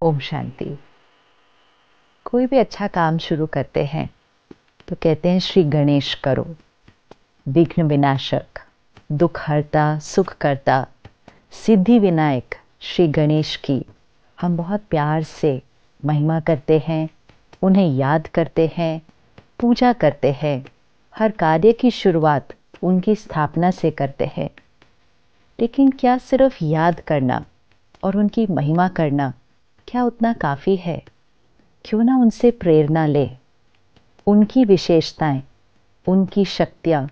ओम शांति। कोई भी अच्छा काम शुरू करते हैं तो कहते हैं श्री गणेश करो। विघ्न विनाशक, दुख हरता, सुख करता, सिद्धि विनायक श्री गणेश की हम बहुत प्यार से महिमा करते हैं, उन्हें याद करते हैं, पूजा करते हैं। हर कार्य की शुरुआत उनकी स्थापना से करते हैं। लेकिन क्या सिर्फ याद करना और उनकी महिमा करना क्या उतना काफ़ी है? क्यों ना उनसे प्रेरणा ले, उनकी विशेषताएं, उनकी शक्तियाँ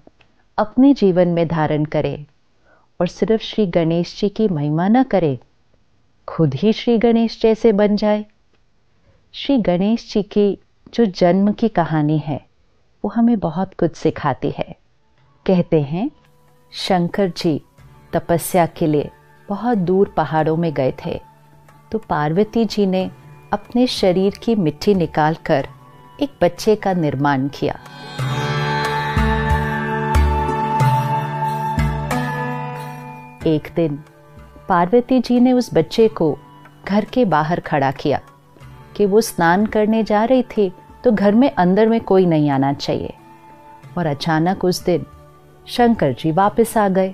अपने जीवन में धारण करें और सिर्फ श्री गणेश जी की महिमा न करे, खुद ही श्री गणेश जैसे बन जाए। श्री गणेश जी की जो जन्म की कहानी है वो हमें बहुत कुछ सिखाती है। कहते हैं शंकर जी तपस्या के लिए बहुत दूर पहाड़ों में गए थे, तो पार्वती जी ने अपने शरीर की मिट्टी निकालकर एक बच्चे का निर्माण किया। एक दिन पार्वती जी ने उस बच्चे को घर के बाहर खड़ा किया कि वो स्नान करने जा रही थी, तो घर में अंदर में कोई नहीं आना चाहिए। और अचानक उस दिन शंकर जी वापस आ गए,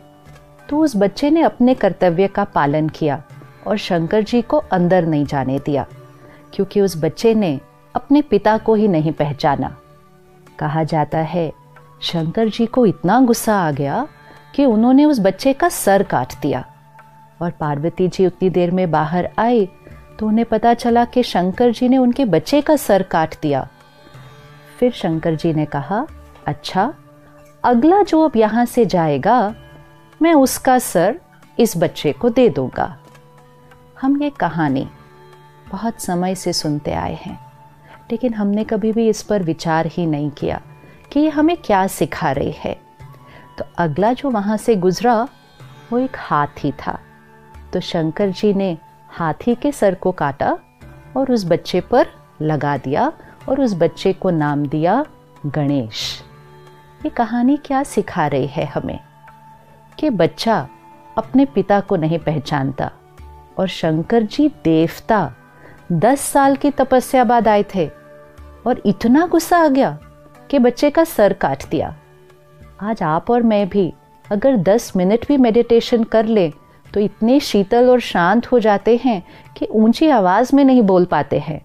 तो उस बच्चे ने अपने कर्तव्य का पालन किया और शंकर जी को अंदर नहीं जाने दिया, क्योंकि उस बच्चे ने अपने पिता को ही नहीं पहचाना। कहा जाता है शंकर जी को इतना गुस्सा आ गया कि उन्होंने उस बच्चे का सर काट दिया। और पार्वती जी उतनी देर में बाहर आई तो उन्हें पता चला कि शंकर जी ने उनके बच्चे का सर काट दिया। फिर शंकर जी ने कहा, अच्छा, अगला जो अब यहाँ से जाएगा मैं उसका सर इस बच्चे को दे दूंगा। हम ये कहानी बहुत समय से सुनते आए हैं, लेकिन हमने कभी भी इस पर विचार ही नहीं किया कि ये हमें क्या सिखा रही है। तो अगला जो वहाँ से गुजरा वो एक हाथी था, तो शंकर जी ने हाथी के सर को काटा और उस बच्चे पर लगा दिया और उस बच्चे को नाम दिया गणेश। ये कहानी क्या सिखा रही है हमें कि बच्चा अपने पिता को नहीं पहचानता। और शंकर जी देवता 10 साल की तपस्या बाद आए थे और इतना गुस्सा आ गया कि बच्चे का सर काट दिया। आज आप और मैं भी अगर 10 मिनट भी मेडिटेशन कर लें तो इतने शीतल और शांत हो जाते हैं कि ऊंची आवाज़ में नहीं बोल पाते हैं।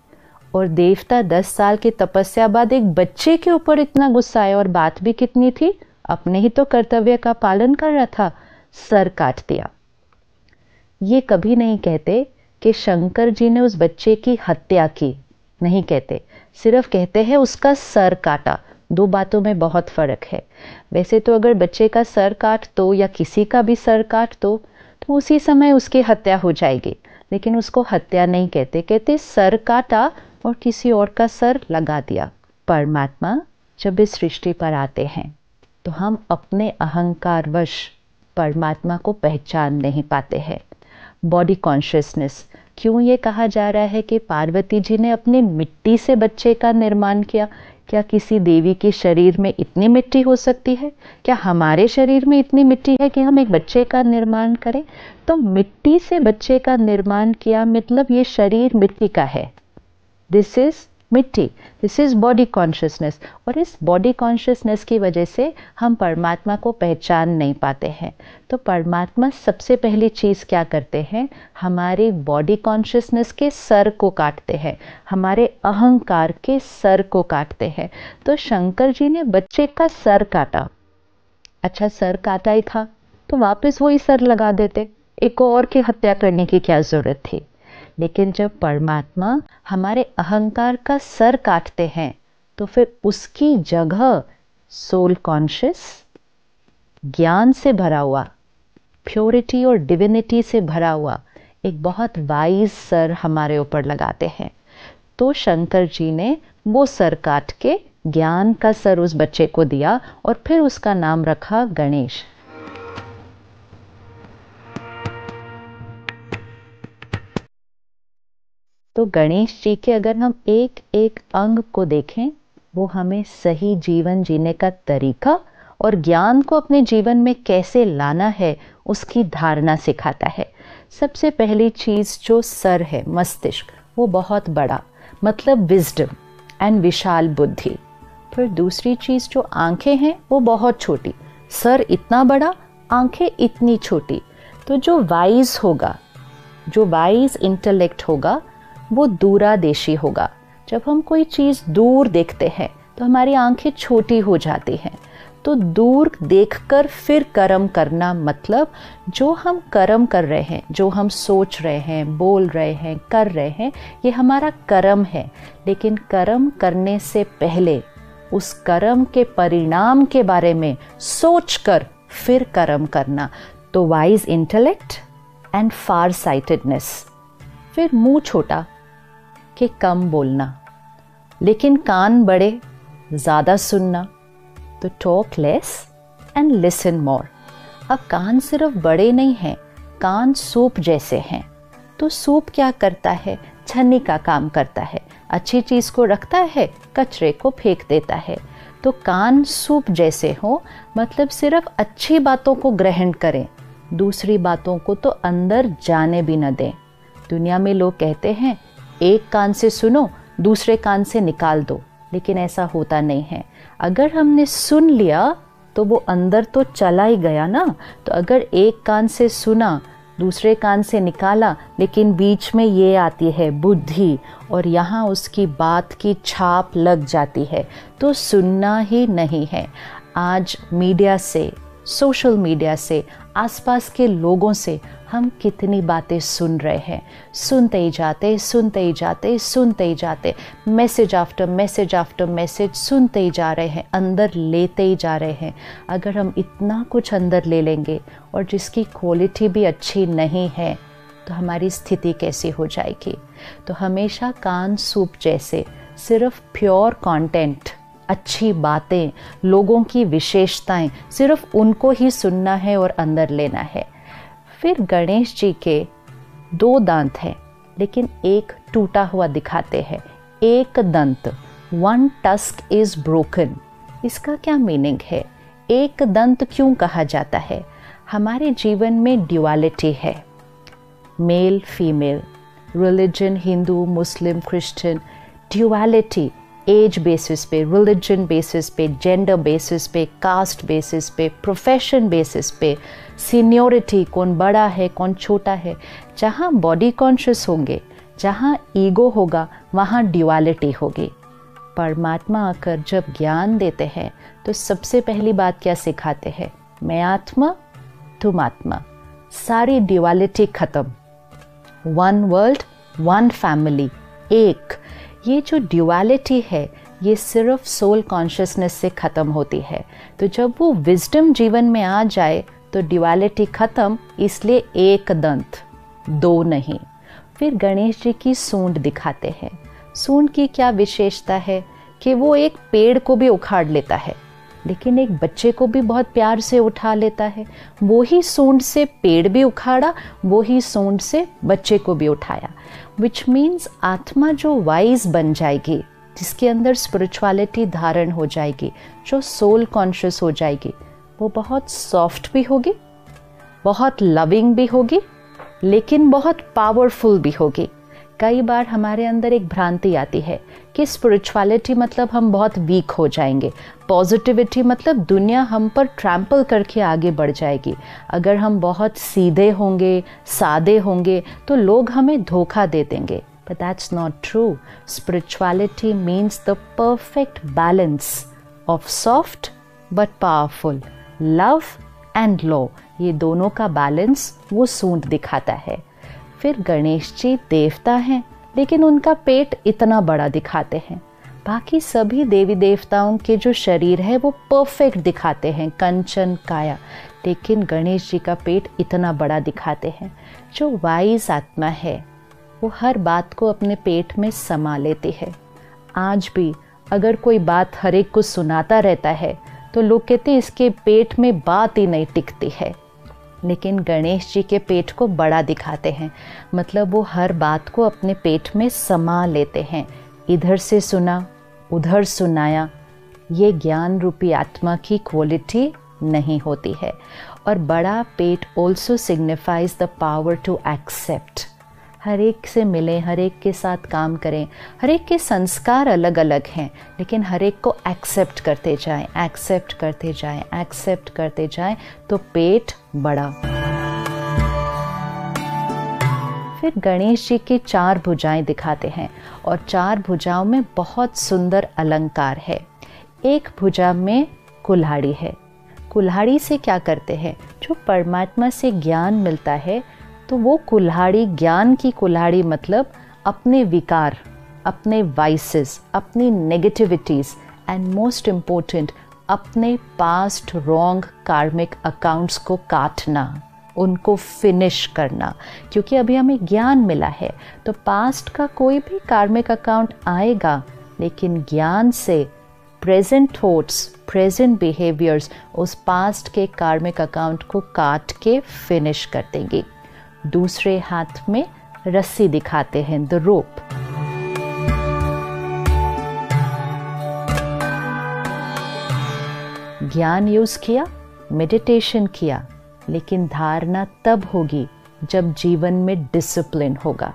और देवता 10 साल की तपस्या बाद एक बच्चे के ऊपर इतना गुस्सा आया, और बात भी कितनी थी, अपने ही तो कर्तव्य का पालन कर रहा था, सर काट दिया। ये कभी नहीं कहते कि शंकर जी ने उस बच्चे की हत्या की, नहीं कहते, सिर्फ कहते हैं उसका सर काटा। दो बातों में बहुत फ़र्क है। वैसे तो अगर बच्चे का सर काट दो या किसी का भी सर काट दो तो उसी समय उसकी हत्या हो जाएगी, लेकिन उसको हत्या नहीं कहते, कहते सर काटा और किसी और का सर लगा दिया। परमात्मा जब इस सृष्टि पर आते हैं तो हम अपने अहंकारवश परमात्मा को पहचान नहीं पाते हैं। बॉडी कॉन्शियसनेस, क्यों ये कहा जा रहा है कि पार्वती जी ने अपनी मिट्टी से बच्चे का निर्माण किया? क्या किसी देवी के शरीर में इतनी मिट्टी हो सकती है? क्या हमारे शरीर में इतनी मिट्टी है कि हम एक बच्चे का निर्माण करें? तो मिट्टी से बच्चे का निर्माण किया मतलब ये शरीर मिट्टी का है। दिस इज मिट्टी, दिस इज बॉडी कॉन्शियसनेस। और इस बॉडी कॉन्शियसनेस की वजह से हम परमात्मा को पहचान नहीं पाते हैं। तो परमात्मा सबसे पहली चीज़ क्या करते हैं, हमारे बॉडी कॉन्शियसनेस के सर को काटते हैं, हमारे अहंकार के सर को काटते हैं। तो शंकर जी ने बच्चे का सर काटा। अच्छा, सर काटा ही था तो वापस वही सर लगा देते, एक और की हत्या करने की क्या ज़रूरत थी? लेकिन जब परमात्मा हमारे अहंकार का सर काटते हैं तो फिर उसकी जगह सोल कॉन्शियस, ज्ञान से भरा हुआ, प्योरिटी और डिविनिटी से भरा हुआ एक बहुत वाइज सर हमारे ऊपर लगाते हैं। तो शंकर जी ने वो सर काट के ज्ञान का सर उस बच्चे को दिया और फिर उसका नाम रखा गणेश। तो गणेश जी के अगर हम एक एक अंग को देखें, वो हमें सही जीवन जीने का तरीका और ज्ञान को अपने जीवन में कैसे लाना है उसकी धारणा सिखाता है। सबसे पहली चीज़ जो सर है, मस्तिष्क, वो बहुत बड़ा, मतलब विजडम एंड विशाल बुद्धि। फिर दूसरी चीज़ जो आंखें हैं वो बहुत छोटी, सर इतना बड़ा, आंखें इतनी छोटी। तो जो वाइज होगा, जो वाइज इंटेलेक्ट होगा, वो दूरादेशी होगा। जब हम कोई चीज़ दूर देखते हैं तो हमारी आंखें छोटी हो जाती हैं। तो दूर देखकर फिर कर्म करना, मतलब जो हम कर्म कर रहे हैं, जो हम सोच रहे हैं, बोल रहे हैं, कर रहे हैं, ये हमारा कर्म है। लेकिन कर्म करने से पहले उस कर्म के परिणाम के बारे में सोचकर फिर कर्म करना। तो wise intellect and far sightedness. फिर मुंह छोटा कि कम बोलना, लेकिन कान बड़े, ज़्यादा सुनना। तो talk less and listen more. अब कान सिर्फ बड़े नहीं हैं, कान सूप जैसे हैं। तो सूप क्या करता है? छन्नी का काम करता है, अच्छी चीज़ को रखता है, कचरे को फेंक देता है। तो कान सूप जैसे हो, मतलब सिर्फ अच्छी बातों को ग्रहण करें, दूसरी बातों को तो अंदर जाने भी न दें। दुनिया में लोग कहते हैं एक कान से सुनो, दूसरे कान से निकाल दो, लेकिन ऐसा होता नहीं है। अगर हमने सुन लिया तो वो अंदर तो चला ही गया ना। तो अगर एक कान से सुना, दूसरे कान से निकाला, लेकिन बीच में ये आती है बुद्धि और यहाँ उसकी बात की छाप लग जाती है, तो सुनना ही नहीं है। आज मीडिया से, सोशल मीडिया से, आसपास के लोगों से हम कितनी बातें सुन रहे हैं, सुनते ही जाते, सुनते ही जाते, सुनते ही जाते, message after message after message सुनते ही जा रहे हैं, अंदर लेते ही जा रहे हैं। अगर हम इतना कुछ अंदर ले लेंगे और जिसकी क्वालिटी भी अच्छी नहीं है, तो हमारी स्थिति कैसी हो जाएगी। तो हमेशा कान सूप जैसे सिर्फ प्योर कंटेंट, अच्छी बातें, लोगों की विशेषताएं, सिर्फ उनको ही सुनना है और अंदर लेना है। फिर गणेश जी के 2 दांत हैं, लेकिन एक टूटा हुआ दिखाते हैं, एक दंत, वन टस्क इज ब्रोकन। इसका क्या मीनिंग है? एक दंत क्यों कहा जाता है? हमारे जीवन में ड्युअलिटी है, मेल फीमेल, रिलीजन, हिंदू, मुस्लिम, क्रिश्चियन, ड्युअलिटी, एज बेसिस पे, रिलीजन बेसिस पे, जेंडर बेसिस पे, कास्ट बेसिस पे, प्रोफेशन बेसिस पे, सीनियोरिटी, कौन बड़ा है कौन छोटा है। जहाँ बॉडी कॉन्शियस होंगे, जहाँ ईगो होगा, वहाँ ड्युअलिटी होगी। परमात्मा आकर जब ज्ञान देते हैं तो सबसे पहली बात क्या सिखाते हैं? मैं आत्मा, तुम आत्मा, सारी ड्युअलिटी खत्म, वन वर्ल्ड, वन फैमिली, एक। ये जो ड्युअलिटी है ये सिर्फ सोल कॉन्शियसनेस से ख़त्म होती है। तो जब वो विजडम जीवन में आ जाए तो ड्युअलिटी ख़त्म, इसलिए एक दंत, 2 नहीं। फिर गणेश जी की सूंड दिखाते हैं। सूंड की क्या विशेषता है कि वो एक पेड़ को भी उखाड़ लेता है, लेकिन एक बच्चे को भी बहुत प्यार से उठा लेता है। वो ही सूंड से पेड़ भी उखाड़ा, वो ही सूंड से बच्चे को भी उठाया। विच मीन्स आत्मा जो वाइज बन जाएगी, जिसके अंदर स्पिरिचुअलिटी धारण हो जाएगी, जो सोल कॉन्शियस हो जाएगी, वो बहुत सॉफ्ट भी होगी, बहुत लविंग भी होगी, लेकिन बहुत पावरफुल भी होगी। कई बार हमारे अंदर एक भ्रांति आती है कि स्पिरिचुअलिटी मतलब हम बहुत वीक हो जाएंगे, पॉजिटिविटी मतलब दुनिया हम पर ट्रैम्पल करके आगे बढ़ जाएगी। अगर हम बहुत सीधे होंगे, सादे होंगे, तो लोग हमें धोखा दे देंगे। But that's not true. Spirituality means the perfect balance of soft but powerful, love and law. ये दोनों का बैलेंस वो सूंड दिखाता है। फिर गणेश जी देवता हैं, लेकिन उनका पेट इतना बड़ा दिखाते हैं। बाकी सभी देवी देवताओं के जो शरीर है वो परफेक्ट दिखाते हैं, कंचन काया, लेकिन गणेश जी का पेट इतना बड़ा दिखाते हैं। जो वाइज आत्मा है वो हर बात को अपने पेट में समा लेती है। आज भी अगर कोई बात हर एक को सुनाता रहता है तो लोग कहते हैं इसके पेट में बात ही नहीं टिकती है, लेकिन गणेश जी के पेट को बड़ा दिखाते हैं, मतलब वो हर बात को अपने पेट में समा लेते हैं। इधर से सुना, उधर सुनाया, ये ज्ञान रूपी आत्मा की क्वालिटी नहीं होती है। और बड़ा पेट also signifies the power to accept. हर एक से मिलें, हर एक के साथ काम करें। हर एक के संस्कार अलग अलग हैं, लेकिन हर एक को एक्सेप्ट करते जाएं, एक्सेप्ट करते जाएं, एक्सेप्ट करते जाएं, तो पेट बड़ा। फिर गणेश जी की 4 भुजाएं दिखाते हैं और 4 भुजाओं में बहुत सुंदर अलंकार है। एक भुजा में कुल्हाड़ी है। कुल्हाड़ी से क्या करते हैं? जो परमात्मा से ज्ञान मिलता है, तो वो कुल्हाड़ी, ज्ञान की कुल्हाड़ी मतलब अपने विकार, अपने वाइसेस, अपनी नेगेटिविटीज़ एंड मोस्ट इम्पोर्टेंट अपने पास्ट रॉन्ग कार्मिक अकाउंट्स को काटना, उनको फिनिश करना। क्योंकि अभी हमें ज्ञान मिला है, तो पास्ट का कोई भी कार्मिक अकाउंट आएगा, लेकिन ज्ञान से प्रेजेंट थॉट्स, प्रेजेंट बिहेवियर्स उस पास्ट के कार्मिक अकाउंट को काट के फिनिश कर देंगे। दूसरे हाथ में रस्सी दिखाते हैं, द रोप। ज्ञान यूज किया, मेडिटेशन किया, लेकिन धारणा तब होगी जब जीवन में डिसिप्लिन होगा।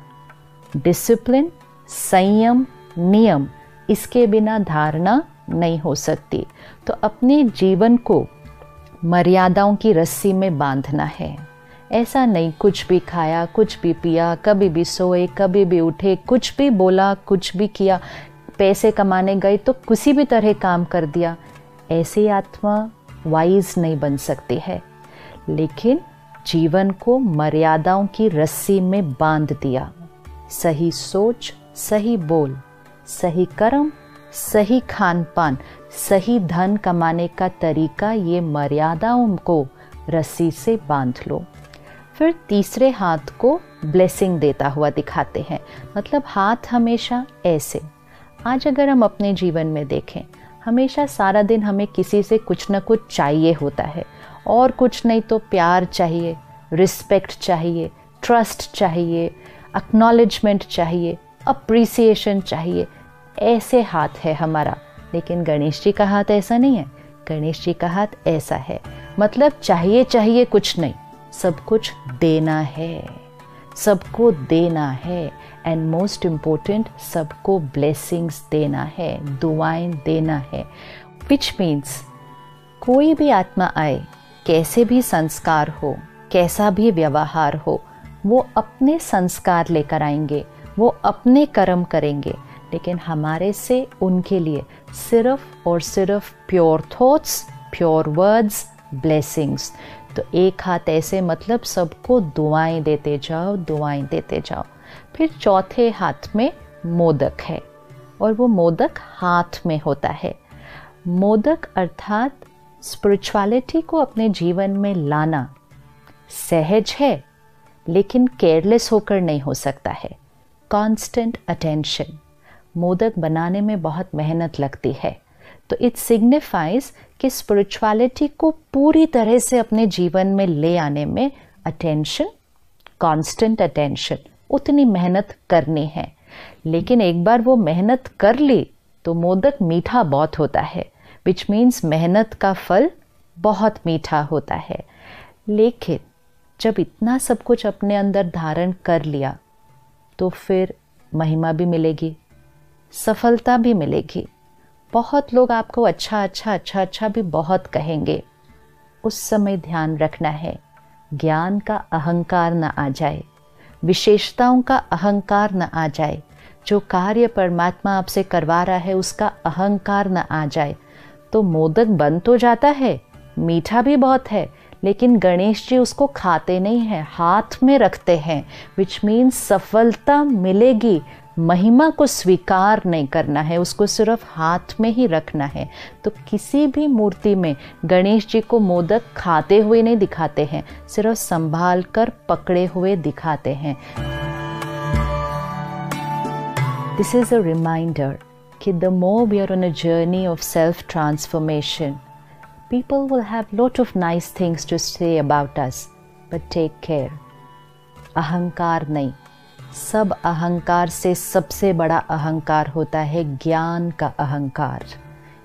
डिसिप्लिन, संयम, नियम, इसके बिना धारणा नहीं हो सकती। तो अपने जीवन को मर्यादाओं की रस्सी में बांधना है। ऐसा नहीं कुछ भी खाया, कुछ भी पिया, कभी भी सोए, कभी भी उठे, कुछ भी बोला, कुछ भी किया, पैसे कमाने गए तो किसी भी तरह काम कर दिया। ऐसी आत्मा वाइज नहीं बन सकती है। लेकिन जीवन को मर्यादाओं की रस्सी में बांध दिया। सही सोच, सही बोल, सही कर्म, सही खान पान, सही धन कमाने का तरीका, ये मर्यादाओं को रस्सी से बांध लो। फिर तीसरे हाथ को ब्लेसिंग देता हुआ दिखाते हैं, मतलब हाथ हमेशा ऐसे। आज अगर हम अपने जीवन में देखें, हमेशा सारा दिन हमें किसी से कुछ ना कुछ चाहिए होता है, और कुछ नहीं तो प्यार चाहिए, रिस्पेक्ट चाहिए, ट्रस्ट चाहिए, एक्नॉलेजमेंट चाहिए, अप्रिसिएशन चाहिए। ऐसे हाथ है हमारा। लेकिन गणेश जी का हाथ ऐसा नहीं है। गणेश जी का हाथ ऐसा है, मतलब चाहिए चाहिए कुछ नहीं, सब कुछ देना है, सबको देना है, एंड मोस्ट इम्पोर्टेंट सबको ब्लेसिंग्स देना है, दुआएं देना है। विच मीन्स कोई भी आत्मा आए, कैसे भी संस्कार हो, कैसा भी व्यवहार हो, वो अपने संस्कार लेकर आएंगे, वो अपने कर्म करेंगे, लेकिन हमारे से उनके लिए सिर्फ और सिर्फ pure thoughts, pure words, blessings. तो एक हाथ ऐसे, मतलब सबको दुआएं देते जाओ, दुआएं देते जाओ। फिर चौथे हाथ में मोदक है, और वो मोदक हाथ में होता है। मोदक अर्थात स्पिरिचुअलिटी को अपने जीवन में लाना सहज है, लेकिन केयरलेस होकर नहीं हो सकता है। Constant attention. मोदक बनाने में बहुत मेहनत लगती है, तो इट सिग्निफाइज कि स्पिरिचुअलिटी को पूरी तरह से अपने जीवन में ले आने में अटेंशन, कांस्टेंट अटेंशन, उतनी मेहनत करनी है। लेकिन एक बार वो मेहनत कर ली तो मोदक मीठा बहुत होता है, विच मीन्स मेहनत का फल बहुत मीठा होता है। लेकिन जब इतना सब कुछ अपने अंदर धारण कर लिया, तो फिर महिमा भी मिलेगी, सफलता भी मिलेगी। बहुत लोग आपको अच्छा अच्छा अच्छा अच्छा भी बहुत कहेंगे। उस समय ध्यान रखना है, ज्ञान का अहंकार न आ जाए, विशेषताओं का अहंकार न आ जाए, जो कार्य परमात्मा आपसे करवा रहा है उसका अहंकार न आ जाए। तो मोदक बन तो जाता है, मीठा भी बहुत है, लेकिन गणेश जी उसको खाते नहीं हैं, हाथ में रखते हैं, विच मीन्स सफलता मिलेगी। महिमा को स्वीकार नहीं करना है, उसको सिर्फ हाथ में ही रखना है। तो किसी भी मूर्ति में गणेश जी को मोदक खाते हुए नहीं दिखाते हैं, सिर्फ संभाल कर पकड़े हुए दिखाते हैं। दिस इज अ रिमाइंडर कि the more we are on a journey of self-transformation, people will have lot of nice things to say about us, but take care. अहंकार नहीं, सब अहंकार से सबसे बड़ा अहंकार होता है ज्ञान का अहंकार।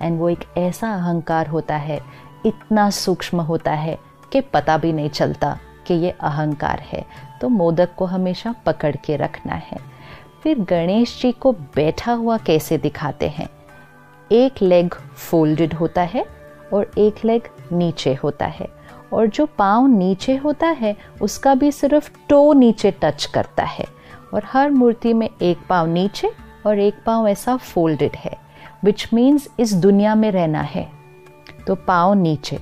एंड वो एक ऐसा अहंकार होता है, इतना सूक्ष्म होता है कि पता भी नहीं चलता कि ये अहंकार है। तो मोदक को हमेशा पकड़ के रखना है। फिर गणेश जी को बैठा हुआ कैसे दिखाते हैं? एक लेग फोल्डेड होता है और एक लेग नीचे होता है, और जो पाँव नीचे होता है उसका भी सिर्फ टो नीचे टच करता है, और हर मूर्ति में एक पाँव नीचे और एक पाँव ऐसा फोल्डेड है, विच मीन्स इस दुनिया में रहना है। तो पाँव नीचे।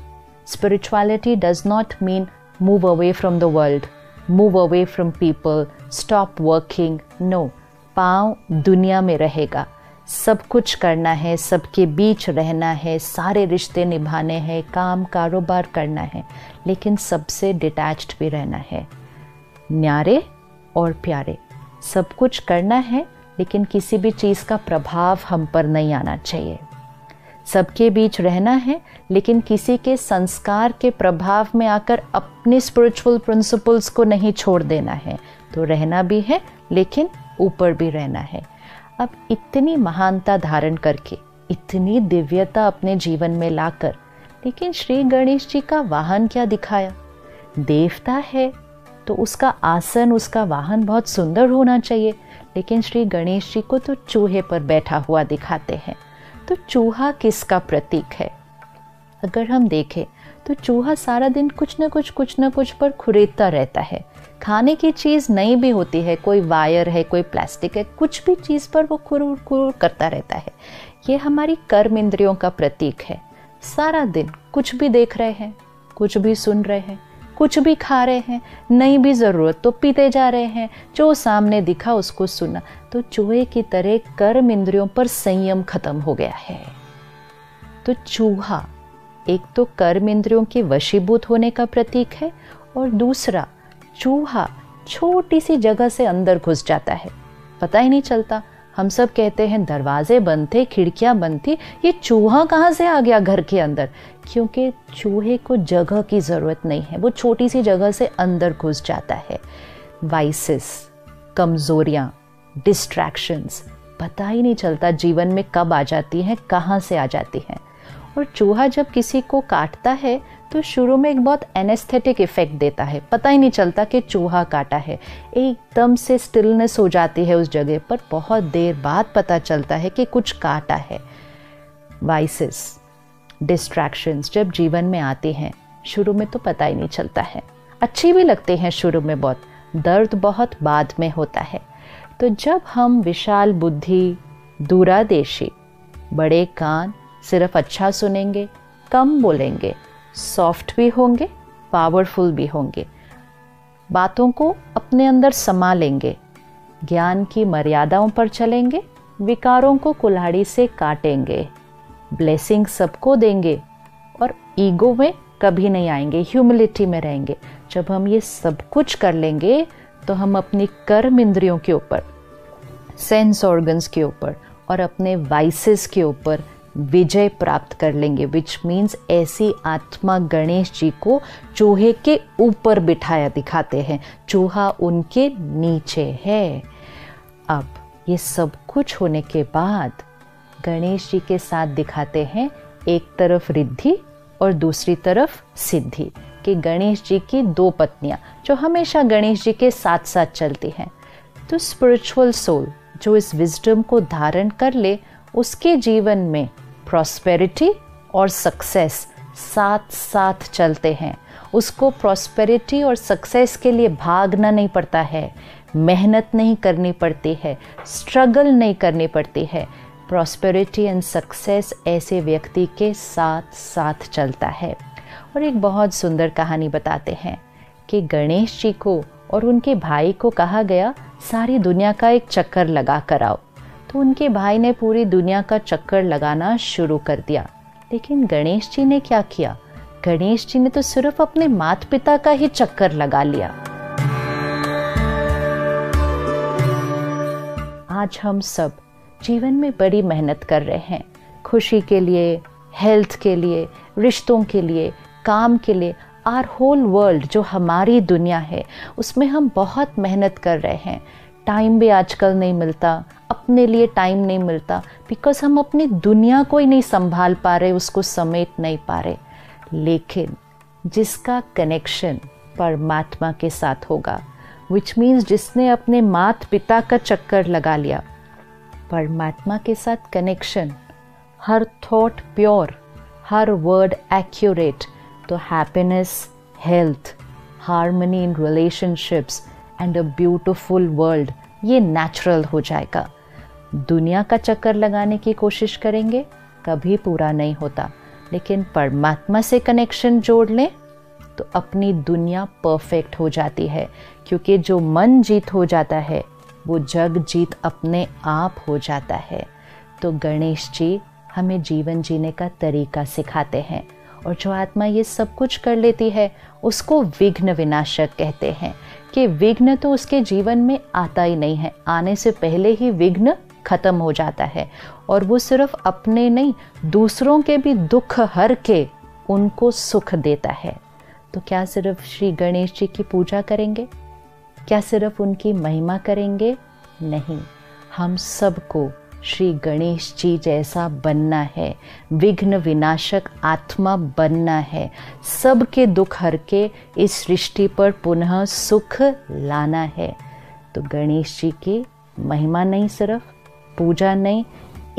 Spirituality does not mean move away from the world, move away from people, stop working. No, पाँव दुनिया में रहेगा, सब कुछ करना है, सबके बीच रहना है, सारे रिश्ते निभाने हैं, काम कारोबार करना है, लेकिन सबसे डिटैच्ड भी रहना है। न्यारे और प्यारे, सब कुछ करना है, लेकिन किसी भी चीज़ का प्रभाव हम पर नहीं आना चाहिए। सबके बीच रहना है, लेकिन किसी के संस्कार के प्रभाव में आकर अपने स्पिरिचुअल प्रिंसिपल्स को नहीं छोड़ देना है। तो रहना भी है, लेकिन ऊपर भी रहना है। अब इतनी महानता धारण करके, इतनी दिव्यता अपने जीवन में लाकर, लेकिन श्री गणेश जी का वाहन क्या दिखाया? देवता है तो उसका आसन, उसका वाहन बहुत सुंदर होना चाहिए, लेकिन श्री गणेश जी को तो चूहे पर बैठा हुआ दिखाते हैं। तो चूहा किसका प्रतीक है? अगर हम देखें तो चूहा सारा दिन कुछ न कुछ पर खुरेदता रहता है। खाने की चीज़ नहीं भी होती है, कोई वायर है, कोई प्लास्टिक है, कुछ भी चीज़ पर वो खुरूर खुरूर करता रहता है। ये हमारी कर्म इंद्रियों का प्रतीक है। सारा दिन कुछ भी देख रहे हैं, कुछ भी सुन रहे हैं, कुछ भी खा रहे हैं, नहीं भी ज़रूरत तो पीते जा रहे हैं, जो सामने दिखा उसको सुना। तो चूहे की तरह कर्म इंद्रियों पर संयम खत्म हो गया है। तो चूहा एक तो कर्म इंद्रियों के वशीभूत होने का प्रतीक है, और दूसरा चूहा छोटी सी जगह से अंदर घुस जाता है, पता ही नहीं चलता। हम सब कहते हैं दरवाजे बंद थे, खिड़कियां बंद थी, ये चूहा कहाँ से आ गया घर के अंदर? क्योंकि चूहे को जगह की ज़रूरत नहीं है, वो छोटी सी जगह से अंदर घुस जाता है। वाइसेस, कमज़ोरियाँ, डिस्ट्रैक्शंस, पता ही नहीं चलता जीवन में कब आ जाती हैं, कहाँ से आ जाती हैं। और चूहा जब किसी को काटता है तो शुरू में एक बहुत एनेस्थेटिक इफेक्ट देता है, पता ही नहीं चलता कि चूहा काटा है, एकदम से स्टिलनेस हो जाती है उस जगह पर, बहुत देर बाद पता चलता है कि कुछ काटा है। वाइसेस, डिस्ट्रैक्शंस जब जीवन में आते हैं, शुरू में तो पता ही नहीं चलता है, अच्छी भी लगते हैं शुरू में बहुत, दर्द बहुत बाद में होता है। तो जब हम विशाल बुद्धि, दूरादेशी, बड़े कान, सिर्फ अच्छा सुनेंगे, कम बोलेंगे, सॉफ्ट भी होंगे, पावरफुल भी होंगे, बातों को अपने अंदर समा लेंगे, ज्ञान की मर्यादाओं पर चलेंगे, विकारों को कुल्हाड़ी से काटेंगे, ब्लेसिंग सबको देंगे, और ईगो में कभी नहीं आएंगे, ह्यूमिलिटी में रहेंगे। जब हम ये सब कुछ कर लेंगे तो हम अपनी कर्म इंद्रियों के ऊपर, सेंस ऑर्गन्स के ऊपर और अपने वाइसेस के ऊपर विजय प्राप्त कर लेंगे। विच मीन्स ऐसी आत्मा गणेश जी को चूहे के ऊपर बिठाया दिखाते हैं, चूहा उनके नीचे है। अब ये सब कुछ होने के बाद गणेश जी के साथ दिखाते हैं एक तरफ रिद्धि और दूसरी तरफ सिद्धि, कि गणेश जी की दो पत्नियां जो हमेशा गणेश जी के साथ साथ चलती हैं। तो स्पिरिचुअल सोल जो इस विजडम को धारण कर ले, उसके जीवन में प्रॉस्पेरिटी और सक्सेस साथ साथ चलते हैं। उसको प्रॉस्पेरिटी और सक्सेस के लिए भागना नहीं पड़ता है, मेहनत नहीं करनी पड़ती है, स्ट्रगल नहीं करनी पड़ती है। प्रॉस्पेरिटी एंड सक्सेस ऐसे व्यक्ति के साथ साथ चलता है। और एक बहुत सुंदर कहानी बताते हैं कि गणेश जी को और उनके भाई को कहा गया सारी दुनिया का एक चक्कर लगा कर आओ। तो उनके भाई ने पूरी दुनिया का चक्कर लगाना शुरू कर दिया, लेकिन गणेश जी ने क्या किया? गणेश जी ने तो सिर्फ अपने माता पिता का ही चक्कर लगा लिया। आज हम सब जीवन में बड़ी मेहनत कर रहे हैं, खुशी के लिए, हेल्थ के लिए, रिश्तों के लिए, काम के लिए। आवर होल वर्ल्ड जो हमारी दुनिया है उसमें हम बहुत मेहनत कर रहे हैं। टाइम भी आजकल नहीं मिलता, अपने लिए टाइम नहीं मिलता, बिकॉज हम अपनी दुनिया को ही नहीं संभाल पा रहे, उसको समेट नहीं पा रहे। लेकिन जिसका कनेक्शन परमात्मा के साथ होगा, विच मीन्स जिसने अपने माता पिता का चक्कर लगा लिया। परमात्मा के साथ कनेक्शन, हर थॉट प्योर, हर वर्ड एक्यूरेट, तो happiness, health, harmony in relationships and a beautiful world, ये नेचुरल हो जाएगा। दुनिया का चक्कर लगाने की कोशिश करेंगे, कभी पूरा नहीं होता। लेकिन परमात्मा से कनेक्शन जोड़ लें तो अपनी दुनिया परफेक्ट हो जाती है, क्योंकि जो मन जीत हो जाता है वो जग जीत अपने आप हो जाता है। तो गणेश जी हमें जीवन जीने का तरीका सिखाते हैं, और जो आत्मा ये सब कुछ कर लेती है उसको विघ्न विनाशक कहते हैं, कि विघ्न तो उसके जीवन में आता ही नहीं है, आने से पहले ही विघ्न खत्म हो जाता है। और वो सिर्फ अपने नहीं, दूसरों के भी दुख हर के उनको सुख देता है। तो क्या सिर्फ श्री गणेश जी की पूजा करेंगे? क्या सिर्फ उनकी महिमा करेंगे? नहीं, हम सबको श्री गणेश जी जैसा बनना है, विघ्न विनाशक आत्मा बनना है, सबके दुख हर के इस सृष्टि पर पुनः सुख लाना है। तो गणेश जी की महिमा नहीं, सिर्फ पूजा नहीं,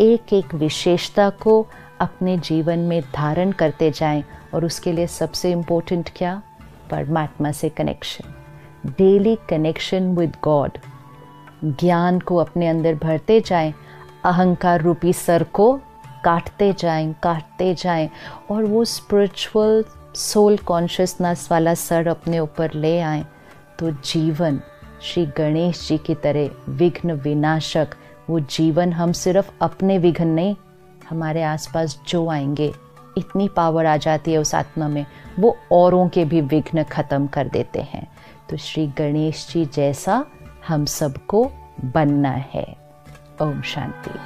एक एक विशेषता को अपने जीवन में धारण करते जाएं। और उसके लिए सबसे इम्पोर्टेंट क्या? परमात्मा से connection, daily connection with God. ज्ञान को अपने अंदर भरते जाएं, अहंकार रूपी सर को काटते जाएं और वो स्पिरिचुअल सोल कॉन्शियसनेस वाला सर अपने ऊपर ले आएं। तो जीवन श्री गणेश जी की तरह विघ्न विनाशक, वो जीवन हम सिर्फ अपने विघ्न नहीं, हमारे आसपास जो आएंगे, इतनी पावर आ जाती है उस आत्मा में, वो औरों के भी विघ्न खत्म कर देते हैं। तो श्री गणेश जी जैसा हम सबको बनना है। ओम शांति।